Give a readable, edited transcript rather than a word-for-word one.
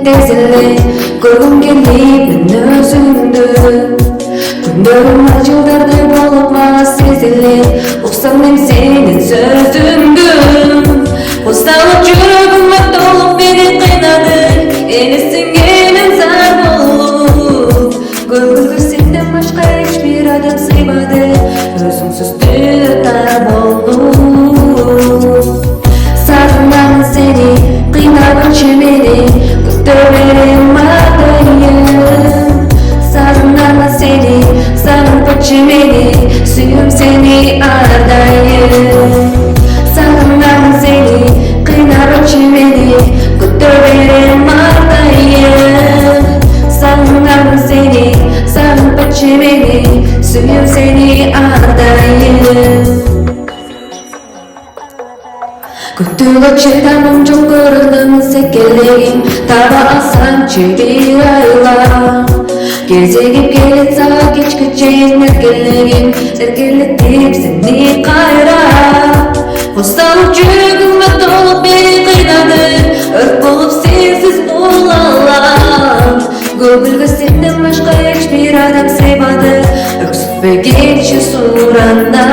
tez ele Görgüm gelip men özündü Günlerim acıldarday bolup mana sezilir Uksam men senin sözüngü Ustanıp жүрөгүмө толуп мени кыйнады Ени сиңгенин зар болуп Көңүлгө сенден башка эч бир адам сыйбады Өзүңсүз тар болдум Сагынамын сени, кыйнагынчы мени Күтө берем атайын Сагынамын сени, сагынпачы мени Сүйүм сени ардайым Сагынамын сени, кыйнагынчы мени Күтө берем атайын Сагынамын сени, сагынпачы мени Сүйүм сени ардайым Күтүүгө чыдамым жок көрүндүм секелегим Таба алсамчы бир айла Кезегип келет сага кечке чейин эркелегим Эркелетип сени кайра Усталып жүрөгүмө толуп мени кыйнады Өрт болуп сенсиз боло алам Көңүлгө сенден башка эч бир адам сыйбады Өксүтпөгөнчү сууранда